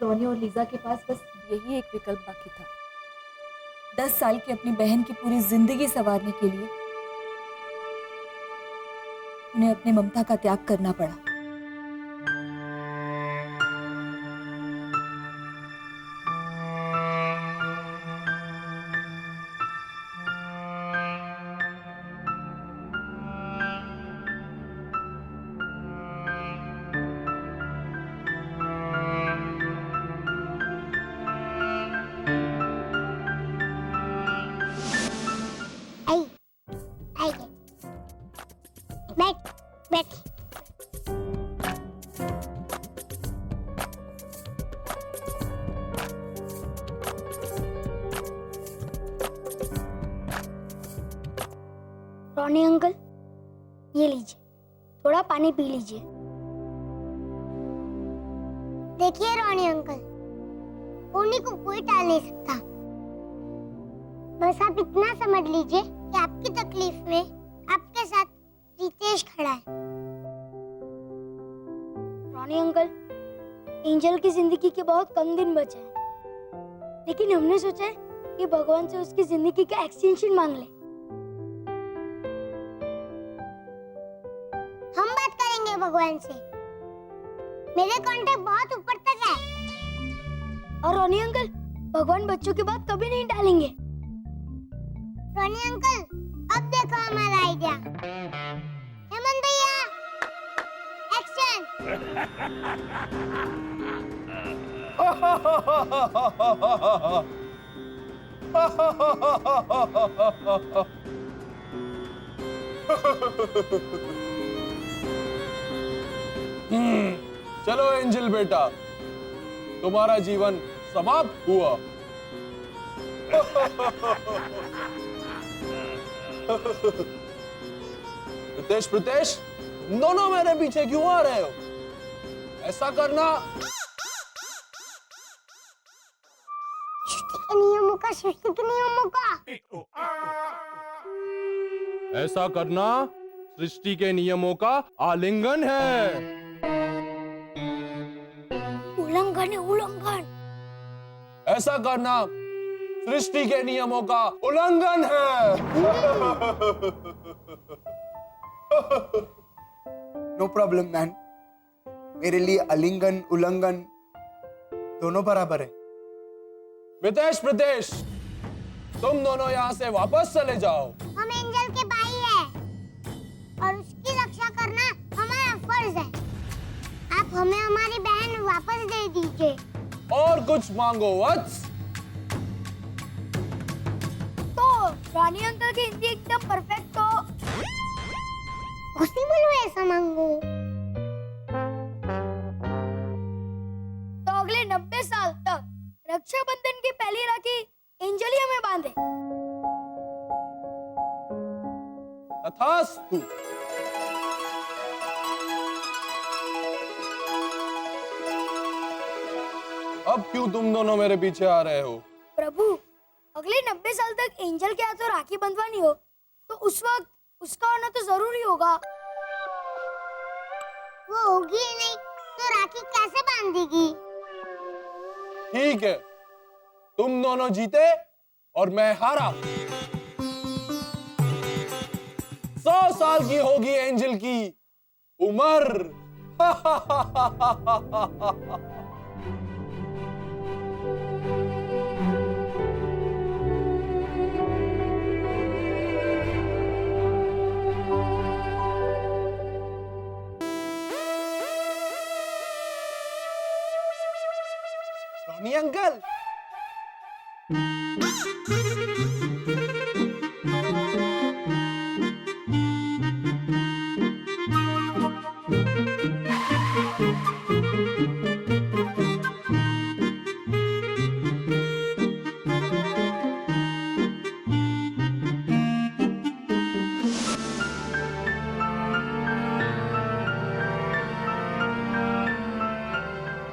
Ronnie और Lisa के पास बस यही एक विकल्प बाकी था। 10 साल की अपनी बहन की पूरी जिंदगी संवारने के लिए उन्हें अपनी ममता का त्याग करना पड़ा। आई आई बैठ बैठ। रॉनी अंकल, ये लीजिए, थोड़ा पानी पी लीजिए। देखिए रॉनी अंकल, उन्हीं को कोई टाल नहीं सकता। बस आप इतना समझ लीजिए कि आपकी तकलीफ में आपके साथ रितेश खड़ा है। रॉनी अंकल, एंजल की जिंदगी के बहुत कम दिन बचे हैं, लेकिन हमने सोचा है कि भगवान से उसकी जिंदगी का एक्सटेंशन मांग ले। हम बात करेंगे भगवान से, मेरे कांटेक्ट बहुत ऊपर तक है। और रॉनी अंकल, भगवान बच्चों की बात कभी नहीं टालेंगे। रॉनी अंकल, अब देखो हमारा आइडिया। हेमंत भैया, एक्शन। चलो एंजल बेटा, तुम्हारा जीवन समाप्त हुआ। प्रितेश, प्रितेश, दोनों मेरे पीछे क्यों आ रहे हो? ऐसा करना सृष्टि के नियमों का, सृष्टि के नियमों का। ऐसा करना सृष्टि के नियमों का आलिंगन है। उल्लंघन है, उल्लंघन। ऐसा करना सृष्टि के नियमों का उल्लंघन है। नो प्रॉब्लम मैन, मेरे लिए आलिंगन उल्लंघन दोनों बराबर है। प्रितेश, प्रितेश, तुम दोनों यहाँ से वापस चले जाओ। हम एंजल के भाई हैं और उसकी रक्षा करना हमारा फर्ज है। आप हमें हमारी बहन वापस दे दीजिए। और कुछ मांगो वत्स। तो रॉनी अंकल की हिंदी एकदम परफेक्ट हो, पॉसिबल हो ऐसा मांगो। तो अगले 90 साल तक रक्षाबंधन की पहली राखी एंजल ही हमें बांधे। तथास्तु। अब क्यों तुम दोनों मेरे पीछे आ रहे हो? प्रभु, अगले 90 साल तक एंजल के हाथों राखी बंधवानी हो तो उस वक्त उसका होना तो जरूरी होगा। वो होगी ही नहीं तो राखी कैसे बांधेगी? ठीक है, तुम दोनों जीते और मैं हारा। 100 साल की होगी एंजल की उम्र। रॉनी अंकल,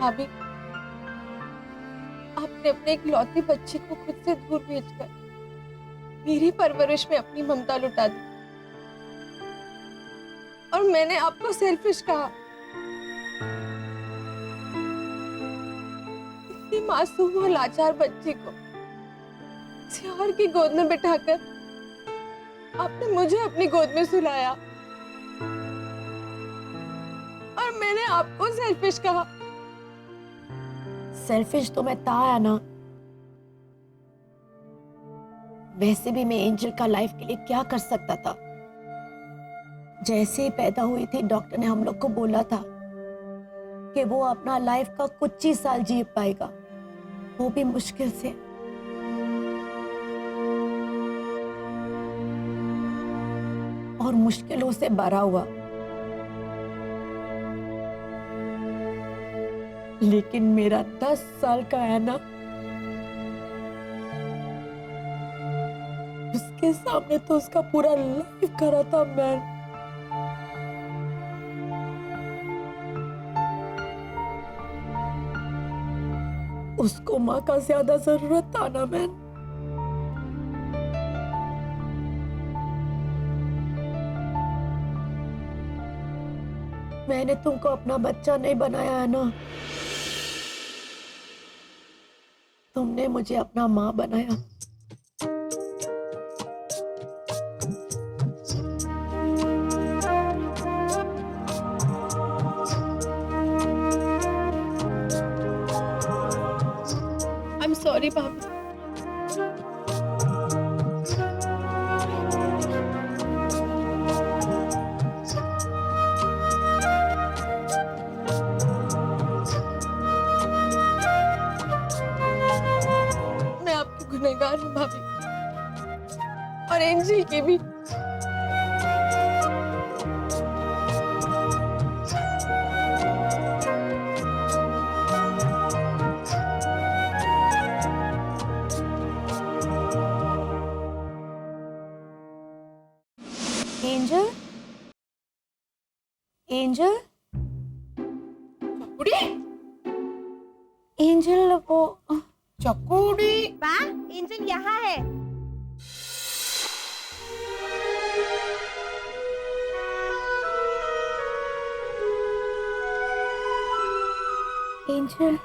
भाभी, आपने अपने इकलौते बच्चे को खुद से दूर भेजकर मेरी परवरिश में अपनी ममता लुटा दी और मैंने आपको सेल्फिश कहा। मासूम और लाचार बच्ची को किसी और की गोद में बिठाकर आपने मुझे अपनी गोद में सुलाया और मैंने आपको सेल्फिश कहा। सेल्फिश तो मैं था है ना। वैसे भी मैं एंजल का लाइफ के लिए क्या कर सकता था। जैसे ही पैदा हुई थी डॉक्टर ने हम लोग को बोला था कि वो अपना लाइफ का कुछ ही साल जी पाएगा, वो भी मुश्किल से। और मुश्किलों से भरा हुआ। लेकिन मेरा 10 साल का है ना, उसके सामने तो उसका पूरा लाइफ खड़ा था मैन। उसको माँ का ज्यादा जरूरत था ना मैन। मैंने तुमको अपना बच्चा नहीं बनाया है ना, तुमने मुझे अपना माँ बनाया। I'm sorry भाभी। मैं आपकी गुनहगार हूँ भाभी, और एंजल की भी। एंजल, एंजल, एंजल वो चकोड़ी बा, एंजल यहाँ है। एंजल,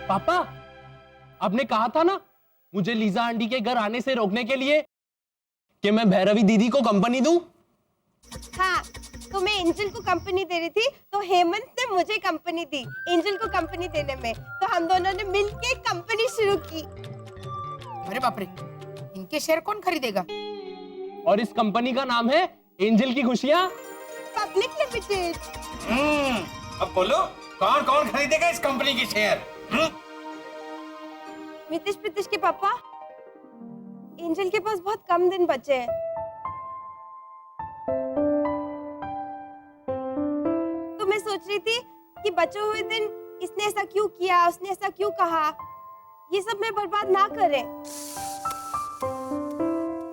पापा, आपने कहा था ना मुझे लीजा आंटी के घर आने से रोकने के लिए कि मैं भैरवी दीदी को कंपनी दूं। हाँ, तो मैं एंजल को कंपनी दे रही थी, तो हेमंत ने मुझे कंपनी दी एंजल को कंपनी देने में। तो हम दोनों ने मिलके कंपनी शुरू की। अरे बाप रे, इनके शेयर कौन खरीदेगा? और इस कंपनी का नाम है एंजल की खुशियां पब्लिक लिमिटेड। अब बोलो, कौन कौन खरीदेगा इस कंपनी के शेयर? मितेश प्रीतिश के पापा, एंजल के पास बहुत कम दिन बचे हैं। तो मैं सोच रही थी कि बचे हुए दिन इसने ऐसा क्यों किया, उसने ऐसा क्यों कहा, ये सब मैं बर्बाद ना करें।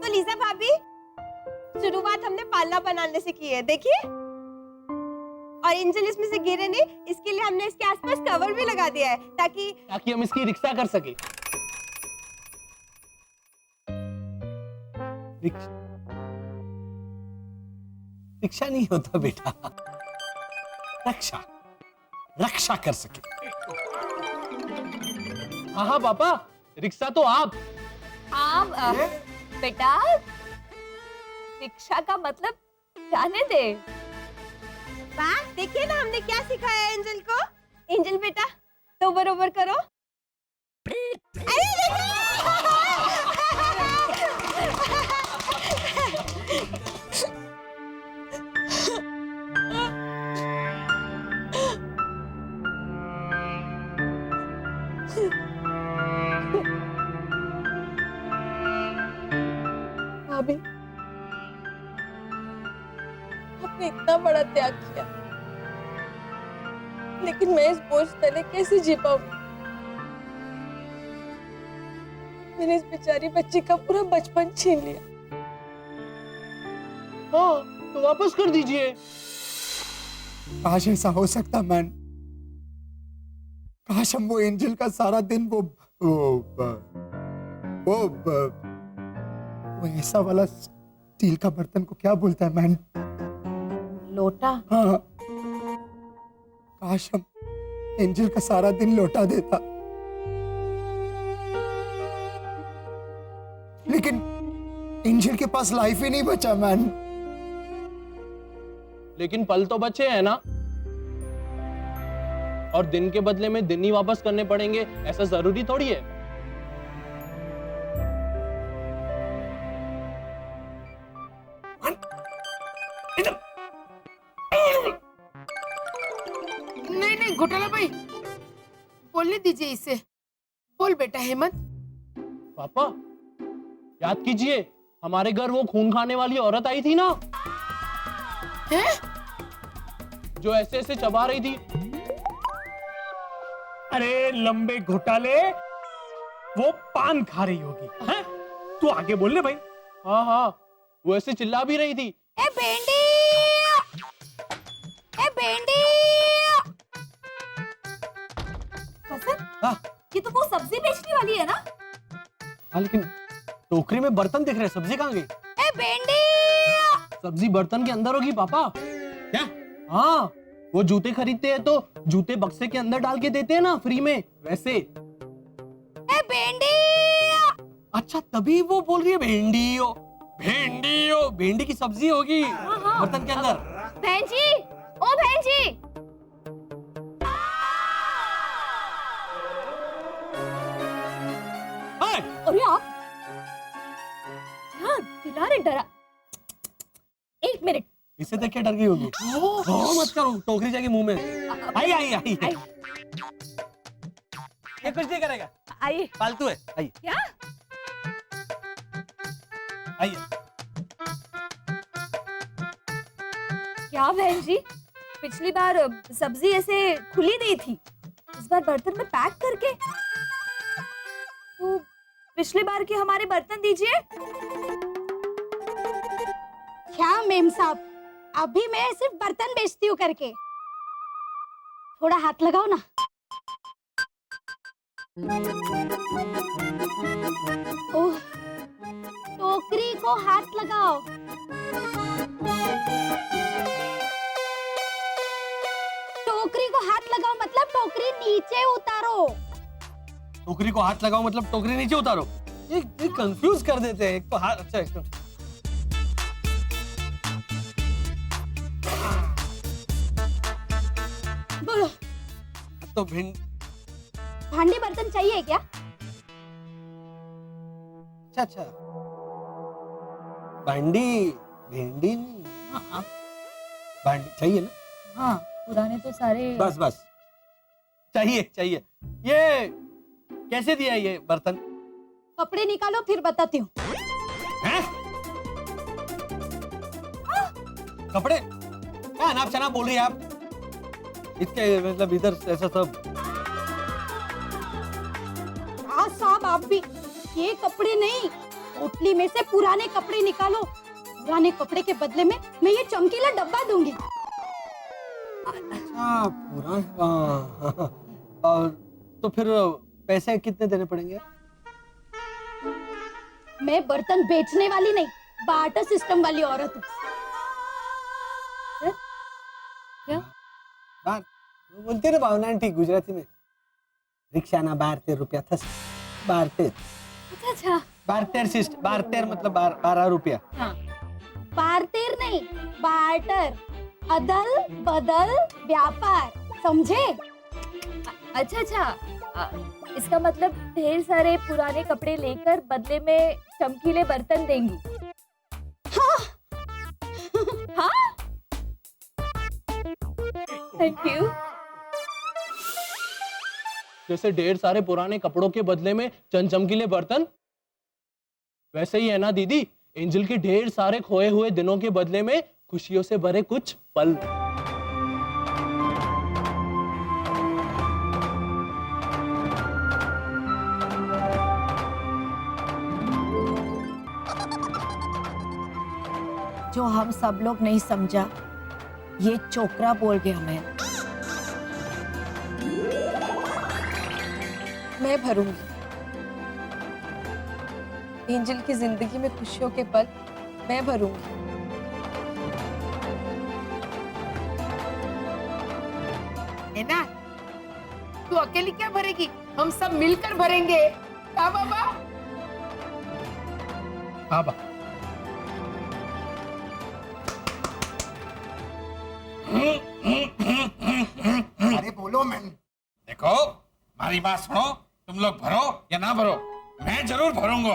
तो लीजा भाभी, शुरुआत हमने पालना बनाने से की है, देखिए। और एंजल इसमें से गिरे नहीं, इसके लिए हमने इसके आसपास कवर भी लगा दिया है, ताकि हम इसकी रिक्शा कर सके। रिक्शा नहीं होता बेटा, रक्षा, रक्षा कर सके। हाँ हाँ पापा, रिक्शा तो आप बेटा, शिक्षा का मतलब जाने दे। देखिए ना हमने क्या सिखाया है एंजल को। एंजल बेटा, तो बरोबर करो। भाभी, आपने इतना बड़ा त्याग किया, लेकिन मैं इस बोझ तले कैसे जी पाऊंगी? मैंने इस बेचारी बच्ची का पूरा बचपन छीन लिया। हाँ, तो वापस कर दीजिए। काश ऐसा हो सकता मैन। काश हम वो एंजल का सारा दिन वो वो ऐसा वाला स्टील का बर्तन को क्या बोलता है मैन? लोटा। हाँ, काश हम एंजल का सारा दिन लौटा देता, लेकिन एंजल के पास लाइफ ही नहीं बचा मैन। लेकिन पल तो बचे हैं ना, और दिन के बदले में दिन ही वापस करने पड़ेंगे, ऐसा जरूरी थोड़ी है। नहीं नहीं घोटाला भाई, बोलने दीजिए इसे। बोल बेटा हेमंत। पापा याद कीजिए, हमारे घर वो खून खाने वाली औरत आई थी ना, हैं? जो ऐसे ऐसे चबा रही थी। अरे लंबे घोटाले, वो पान खा रही होगी। हैं? तू आगे बोल ले भाई। हाँ हाँ, वो ऐसे चिल्ला भी रही थी। ए भेंडी, ए भेंडी। हाँ। ये तो वो सब्जी बेचने वाली है ना? हाँ, लेकिन टोकरी में बर्तन दिख रहे, सब्जी कहाँ गई? ए भेंडी। सब्जी बर्तन के अंदर होगी पापा। क्या? हाँ, वो जूते खरीदते हैं तो जूते बक्से के अंदर डाल के देते हैं ना फ्री में, वैसे। ए भेंडी। अच्छा, तभी वो बोल रही है भिंडी हो, भिंडी हो, भिंडी की सब्जी होगी बर्तन के अंदर। बहन जी, ओ बहन जी। अरे आप हाँ दिला रहे डरा। एक मिनट, इसे देख के डर गई होगी। मत करो, टोकरी जाएगी मुंह में। आई आई आई, आई। ये कुछ नहीं करेगा, आइए। फालतू है। आइए क्या? आइए। क्या बहन जी, पिछली बार सब्जी ऐसे खुली दी थी, इस बार बर्तन में पैक करके। तो पिछली बार के हमारे बर्तन दीजिए। क्या मेम साहब, अभी मैं सिर्फ बर्तन बेचती हूँ करके, थोड़ा हाथ लगाओ ना। ओह, टोकरी को हाथ लगाओ। टोकरी को हाथ लगाओ मतलब टोकरी नीचे उतारो। टोकरी को हाथ लगाओ मतलब टोकरी नीचे उतारो। ये कंफ्यूज कर देते हैं। एक तो हाथ, अच्छा एक मिनट। बोलो। तो भिंड, भांडे बर्तन चाहिए क्या? अच्छा अच्छा, भांडी भिंडी नहीं, हाँ भांडी चाहिए ना? हाँ, पुराने तो सारे। बस बस, चाहिए चाहिए। ये कैसे दिया ये बर्तन? कपड़े निकालो फिर बताती हूँ। हैं? कपड़े? क्या अनाप शनाप बोल रही है आप? इसके मतलब इधर ऐसा सब। साहब आप भी, ये कपड़े नहीं, पोटली में से पुराने कपड़े निकालो। पुराने कपड़े के बदले में मैं ये चमकीला डब्बा दूंगी। अच्छा, पुराना। और तो फिर पैसे कितने देने पड़ेंगे? मैं बर्तन बेचने वाली नहीं, बार्टर सिस्टम वाली औरत हूँ। बार बोलते ना भावना आंटी गुजराती में, रिक्शा ना 12 रुपया था। 12। अच्छा अच्छा। 12 मतलब 12 रुपया। हाँ। बार्टर नहीं, बार्टर, अदल बदल व्यापार, समझे? अच्छा अच्छा, इसका मतलब ढेर सारे पुराने कपड़े लेकर बदले में चमकीले बर्तन देंगी। हाँ। हाँ? Thank you. जैसे ढेर सारे पुराने कपड़ों के बदले में चंद चमकीले बर्तन, वैसे ही है ना दीदी, एंजल के ढेर सारे खोए हुए दिनों के बदले में खुशियों से भरे कुछ पल। जो हम सब लोग नहीं समझा, ये चोकरा बोल गया। मैं भरूंगी। एंजल की जिंदगी में खुशियों के पल मैं भरूंगी। है ना? तू अकेली क्या भरेगी? हम सब मिलकर भरेंगे। हाँ बाबा? हाँ बा अरे बोलो मैन। देखो हमारी बात सुनो, तुम लोग भरो या ना भरो, मैं जरूर भरूंगा।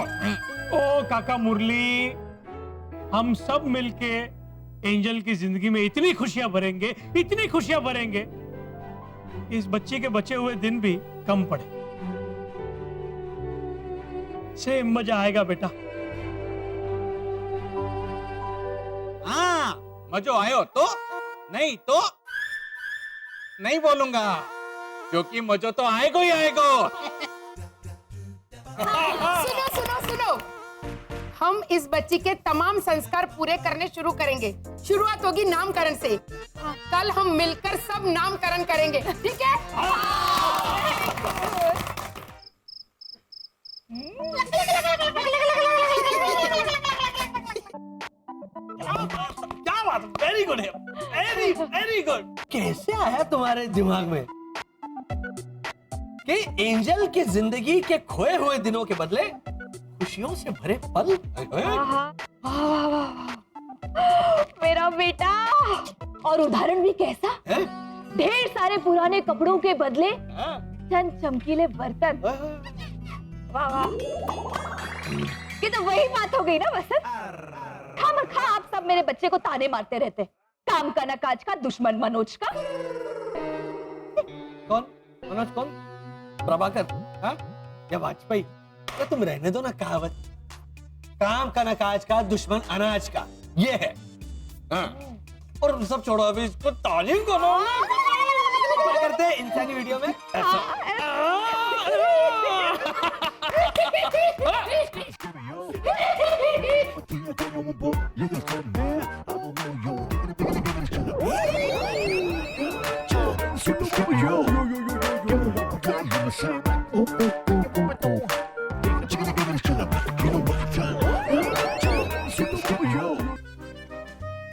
ओ काका मुरली, हम सब मिलके एंजल की जिंदगी में इतनी खुशियां भरेंगे, इतनी खुशियां भरेंगे, इस बच्चे के बचे हुए दिन भी कम पड़े। से मजा आएगा बेटा। हाँ मजो आयो तो, नहीं तो नहीं बोलूंगा, क्योंकि मजो तो आएगा ही आएगा। सुनो सुनो सुनो, हम इस बच्ची के तमाम संस्कार पूरे करने शुरू करेंगे। शुरुआत होगी नामकरण से। कल हम मिलकर सब नामकरण करेंगे, ठीक है? क्या बात, वेरी गुड है, वेरी वेरी गुड। कैसे आया तुम्हारे दिमाग में कि एंजल की जिंदगी के खोए हुए दिनों के बदले खुशियों से भरे पल? मेरा बेटा, और उदाहरण भी कैसा? ढेर सारे पुराने कपड़ों के बदले चंद चमकीले बर्तन। वाह वाह, ये तो वही बात हो गई ना वसंत। खामखा आप सब मेरे बच्चे को ताने मारते रहते, काम का न काज का, दुश्मन मनोज का। कौन मनोज? कौन? प्रभाकर? हाँ? या वाजपेयी? तो तुम रहने दो ना कहावत, काम का न काज का, दुश्मन अनाज का, ये है। हाँ। और सब छोड़ो, अभी इसको तारीफ करो। क्या करते हैं इंसानी वीडियो में?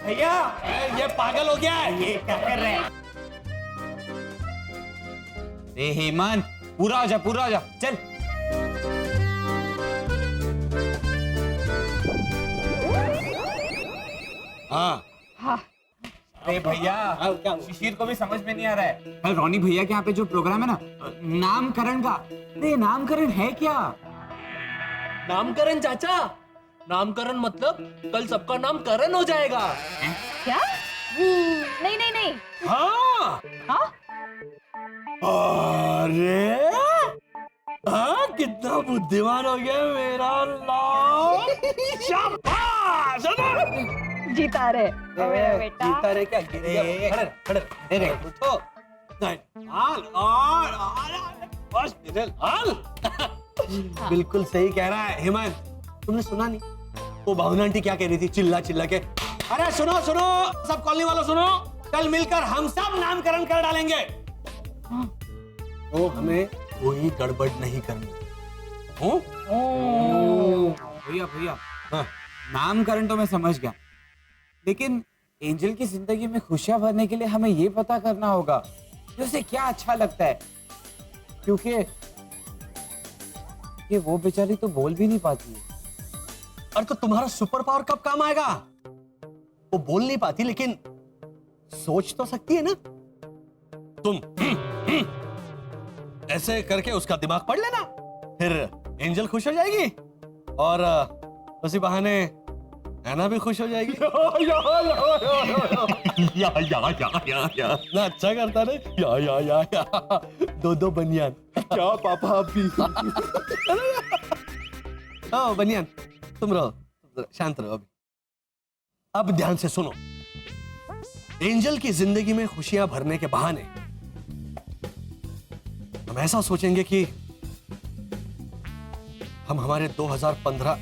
भैया ये पागल हो गया है, ये क्या कर रहे हैं? हेमंत पूरा हो जा, पूरा हो जा, चल। हाँ अरे भैया, शिशिर को भी समझ में नहीं आ रहा है। कल रोनी भैया के यहाँ पे जो प्रोग्राम है ना, नामकरण का, अरे नामकरण है क्या? नामकरण चाचा, नामकरण मतलब कल सबका नाम करण हो जाएगा। क्या? नहीं नहीं नहीं। हाँ हाँ? अरे हाँ, कितना बुद्धिमान हो गया मेरा लाल। शाबाश। जीता रहे मेरा बेटा। जीता रहे क्या? खड़े खड़े खड़े उठो। हाल और बस हाल। बिल्कुल सही कह रहा है हेमंत। तुमने सुना नहीं वो भावना आंटी क्या कह रही थी चिल्ला चिल्ला के? अरे सुनो सुनो, सब कॉलोनी वालों सुनो, कल मिलकर हम सब नामकरण कर डालेंगे। तो हमें कोई गड़बड़ नहीं करनी। भैया भैया, हाँ। नामकरण तो मैं समझ गया, लेकिन एंजल की जिंदगी में खुशियां भरने के लिए हमें ये पता करना होगा कि उसे क्या अच्छा लगता है, क्योंकि वो बेचारी तो बोल भी नहीं पाती है। अरे तो तुम्हारा सुपर पावर कब काम आएगा? वो बोल नहीं पाती लेकिन सोच तो सकती है ना। तुम ऐसे करके उसका दिमाग पढ़ लेना, फिर एंजल खुश हो जाएगी और उसी बहाने ऐना भी खुश हो जाएगी। या ना अच्छा करता रे, या दो बनियान। क्या पापा अभी? हाँ बनियान, तुम रहो, शांत रहो। अभी अब ध्यान से सुनो। एंजल की जिंदगी में खुशियां भरने के बहाने हम ऐसा सोचेंगे कि हम हमारे 2015